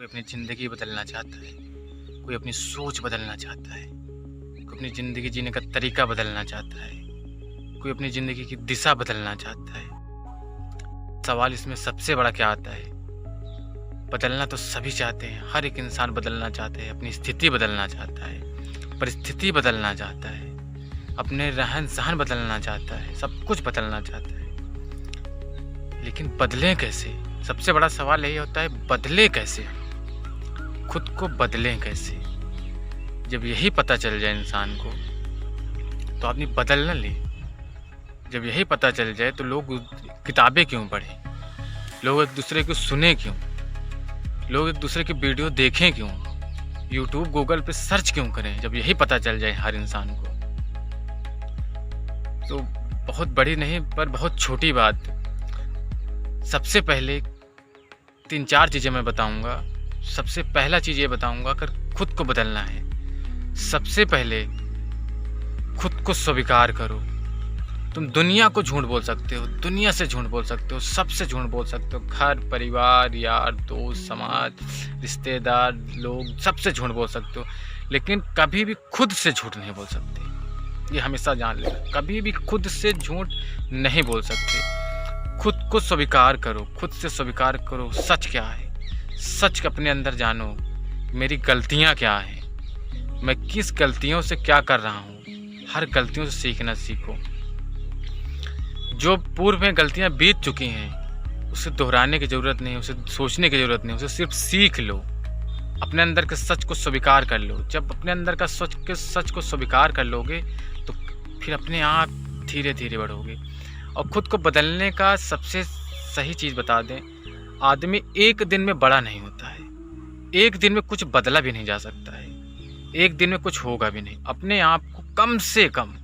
कोई अपनी ज़िंदगी बदलना चाहता है, कोई अपनी सोच बदलना चाहता है, कोई अपनी ज़िंदगी जीने का तरीका बदलना चाहता है, कोई अपनी ज़िंदगी की दिशा बदलना चाहता है। सवाल इसमें सबसे बड़ा क्या आता है? बदलना तो सभी चाहते हैं, हर एक इंसान बदलना चाहता है, अपनी स्थिति बदलना चाहता है, परिस्थिति बदलना चाहता है, अपने रहन-सहन बदलना चाहता है, सब कुछ बदलना चाहता है। लेकिन बदलें कैसे? सबसे बड़ा सवाल यही होता है, बदलें कैसे? खुद को बदलें कैसे? जब यही पता चल जाए इंसान को तो आदमी बदल न ले। जब यही पता चल जाए तो लोग किताबें क्यों पढ़ें? लोग एक दूसरे को सुने क्यों? लोग एक दूसरे की वीडियो देखें क्यों? यूट्यूब गूगल पे सर्च क्यों करें? जब यही पता चल जाए हर इंसान को तो बहुत बड़ी नहीं पर बहुत छोटी बात। सबसे पहले 3-4 चीज़ें मैं बताऊंगा। सबसे पहला चीज़ ये बताऊंगा, अगर खुद को बदलना है सबसे पहले खुद को स्वीकार करो। तुम दुनिया को झूठ बोल सकते हो, दुनिया से झूठ बोल सकते हो, सबसे झूठ बोल सकते हो, घर परिवार यार दोस्त समाज रिश्तेदार लोग सबसे झूठ बोल सकते हो, लेकिन कभी भी खुद से झूठ नहीं बोल सकते। ये हमेशा जान लेना, कभी भी खुद से झूठ नहीं बोल सकते। खुद को स्वीकार करो, खुद से स्वीकार करो सच क्या है, सच अपने अंदर जानो। मेरी गलतियाँ क्या हैं, मैं किस गलतियों से क्या कर रहा हूँ। हर गलतियों से सीखना सीखो। जो पूर्व में गलतियाँ बीत चुकी हैं उसे दोहराने की ज़रूरत नहीं, उसे सोचने की ज़रूरत नहीं, उसे सिर्फ सीख लो। अपने अंदर के सच को स्वीकार कर लो। जब अपने अंदर का सच को स्वीकार कर लोगे तो फिर अपने आप धीरे धीरे बढ़ोगे। और ख़ुद को बदलने का सबसे सही चीज़ बता दें, आदमी एक दिन में बड़ा नहीं होता है, एक दिन में कुछ बदला भी नहीं जा सकता है, एक दिन में कुछ होगा भी नहीं। अपने आप को कम से कम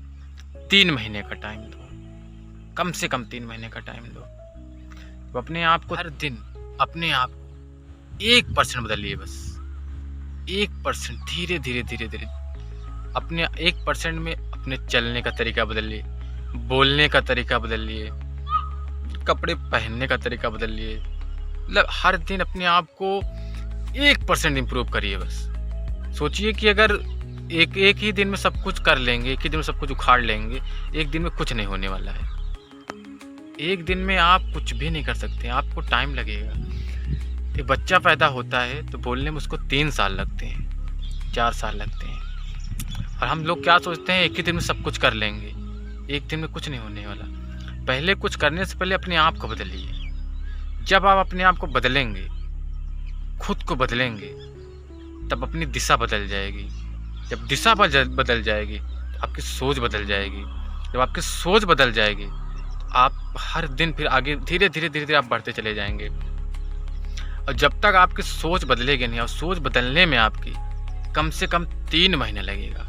3 महीने का टाइम दो, कम से कम 3 महीने का टाइम दो। तो अपने आप को हर दिन अपने आप को 1% बदलिए, बस 1%। धीरे धीरे धीरे धीरे अपने 1% में अपने चलने का तरीका बदलिए, बोलने का तरीका बदलिए, कपड़े पहनने का तरीका बदलिए। मतलब हर दिन अपने आप को 1% इम्प्रूव करिए। बस सोचिए कि अगर एक ही दिन में सब कुछ कर लेंगे, एक ही दिन में सब कुछ उखाड़ लेंगे, एक दिन में कुछ नहीं होने वाला है। एक दिन में आप कुछ भी नहीं कर सकते, आपको टाइम लगेगा। एक बच्चा पैदा होता है तो बोलने में उसको 3 साल लगते हैं, 4 साल लगते हैं, और हम लोग क्या सोचते हैं एक ही दिन में सब कुछ कर लेंगे। एक दिन में कुछ नहीं होने वाला। पहले कुछ करने से पहले अपने आप को बदलिए। जब आप अपने आप को बदलेंगे, खुद को बदलेंगे, तब अपनी दिशा बदल जाएगी। जब दिशा बदल जाएगी तो आपकी सोच बदल जाएगी। जब आपकी सोच बदल जाएगी तो आप हर दिन फिर आगे धीरे धीरे धीरे धीरे आप बढ़ते चले जाएंगे। और जब तक आपकी सोच बदलेगी नहीं, और सोच बदलने में आपकी कम से कम 3 महीने लगेगा।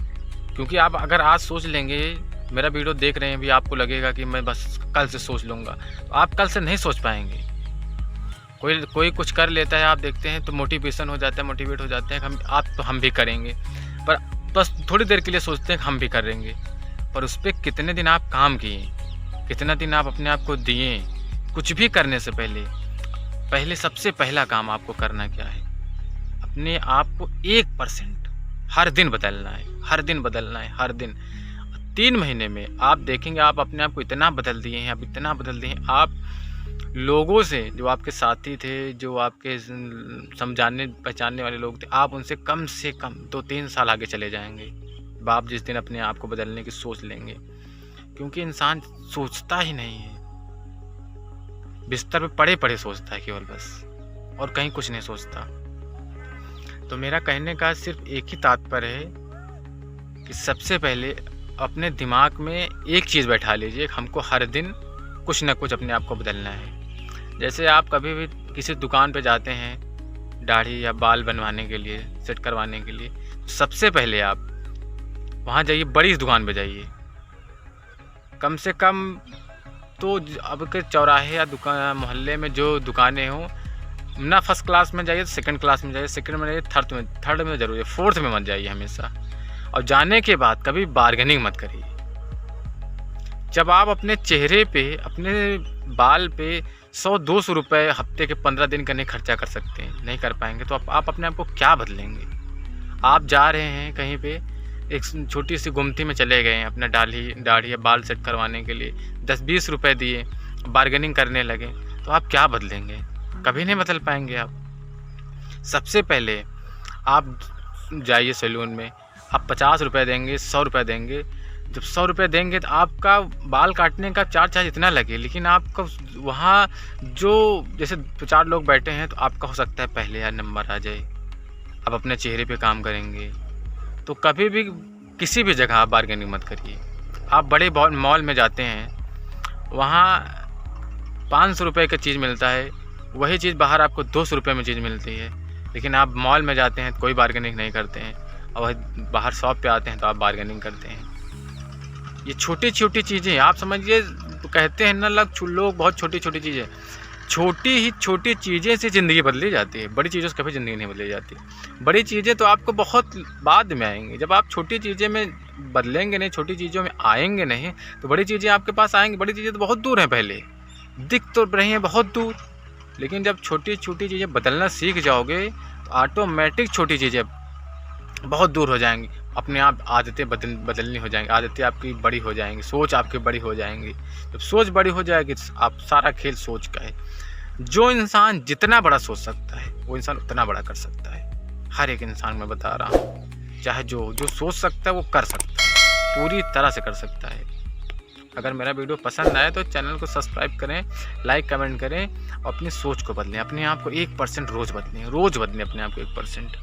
क्योंकि आप अगर आज सोच लेंगे, मेरा वीडियो देख रहे हैं भी, आपको लगेगा कि मैं बस कल से सोच लूँगा, तो आप कल से नहीं सोच पाएंगे। कोई कुछ कर लेता है, आप देखते हैं तो मोटिवेशन हो जाता है, मोटिवेट हो जाते हैं हम भी करेंगे, पर बस थोड़ी देर के लिए सोचते हैं हम भी करेंगे। पर उस पर कितने दिन आप काम किए, कितना दिन आप अपने आप को दिए। कुछ भी करने से पहले सबसे पहला काम आपको करना क्या है, अपने आप को 1% हर दिन बदलना है, हर दिन बदलना है, हर दिन। 3 महीने में आप देखेंगे आप अपने आप को इतना बदल दिए हैं, अब इतना बदल दिए हैं। आप लोगों से, जो आपके साथी थे, जो आपके समझाने पहचानने वाले लोग थे, आप उनसे कम से कम 2-3 साल आगे चले जाएंगे आप जिस दिन अपने आप को बदलने की सोच लेंगे। क्योंकि इंसान सोचता ही नहीं है, बिस्तर पे पड़े पड़े सोचता है केवल बस, और कहीं कुछ नहीं सोचता। तो मेरा कहने का सिर्फ एक ही तात्पर्य है कि सबसे पहले अपने दिमाग में एक चीज़ बैठा लीजिए, हमको हर दिन कुछ ना कुछ अपने आप को बदलना है। जैसे आप कभी भी किसी दुकान पे जाते हैं दाढ़ी या बाल बनवाने के लिए, सेट करवाने के लिए, सबसे पहले आप वहाँ जाइए, बड़ी दुकान पे जाइए। कम से कम तो अब के चौराहे या दुकान मोहल्ले में जो दुकानें हों ना, फर्स्ट क्लास में जाइए तो सेकंड क्लास में जाइए, सेकंड में जाइए थर्ड में जरूर है, फोर्थ में मत जाइए हमेशा। और जाने के बाद कभी बार्गेनिंग मत करिए। जब आप अपने चेहरे पे, अपने बाल पे 100-200 रुपये हफ्ते के 15 दिन का नहीं खर्चा कर सकते हैं, नहीं कर पाएंगे तो आप अपने आप को क्या बदलेंगे। आप जा रहे हैं कहीं पे, एक छोटी सी गुमती में चले गए हैं अपना दाढ़ी या बाल सेट करवाने के लिए, 10-20 रुपये दिए, बार्गेनिंग करने लगे, तो आप क्या बदलेंगे? कभी नहीं बदल पाएंगे आप। सबसे पहले आप जाइए सैलून में, आप 50 रुपये देंगे, 100 रुपये देंगे। जब 100 रुपये देंगे तो आपका बाल काटने का चार्ज इतना लगे, लेकिन आपका वहाँ जो जैसे 4 लोग बैठे हैं तो आपका हो सकता है पहले यार नंबर आ जाए। आप अपने चेहरे पे काम करेंगे तो कभी भी किसी भी जगह आप बार्गेनिंग मत करिए। आप बड़े मॉल में जाते हैं, वहाँ 500 रुपये का चीज़ मिलता है, वही चीज़ बाहर आपको 200 रुपये में चीज़ मिलती है, लेकिन आप मॉल में जाते हैं तो कोई बार्गेनिंग नहीं करते हैं, और बाहर शॉप पे आते हैं तो आप बार्गेनिंग करते हैं। ये छोटी छोटी चीज़ें आप समझिए, तो कहते हैं ना लोग बहुत छोटी छोटी चीज़ें, छोटी चीज़ें से ज़िंदगी बदली जाती है, बड़ी चीज़ों से कभी ज़िंदगी नहीं बदली जाती। बड़ी चीज़ें तो आपको बहुत बाद में आएंगी, जब आप छोटी चीज़ें में बदलेंगे नहीं, छोटी चीज़ों में आएंगे नहीं, तो बड़ी चीज़ें आपके पास आएंगी। बड़ी चीज़ें तो बहुत दूर हैं, पहले दिख तो रही हैं बहुत दूर, लेकिन जब छोटी छोटी चीज़ें बदलना सीख जाओगे तो ऑटोमेटिक छोटी चीज़ें बहुत दूर हो जाएंगी। अपने आप आदतें बदलनी हो जाएंगी, आदतें आपकी बड़ी हो जाएंगी, सोच आपकी बड़ी हो जाएंगी। जब सोच बड़ी हो जाएगी तो आप सारा खेल सोच का है। जो इंसान जितना बड़ा सोच सकता है वो इंसान उतना बड़ा कर सकता है। हर एक इंसान मैं बता रहा हूँ, चाहे जो सोच सकता है वो कर सकता है, पूरी तरह से कर सकता है। अगर मेरा वीडियो पसंद आए तो चैनल को सब्सक्राइब करें, लाइक कमेंट करें, और अपनी सोच को बदलें। अपने आप को 1% रोज़ बदलें अपने आप को 1%।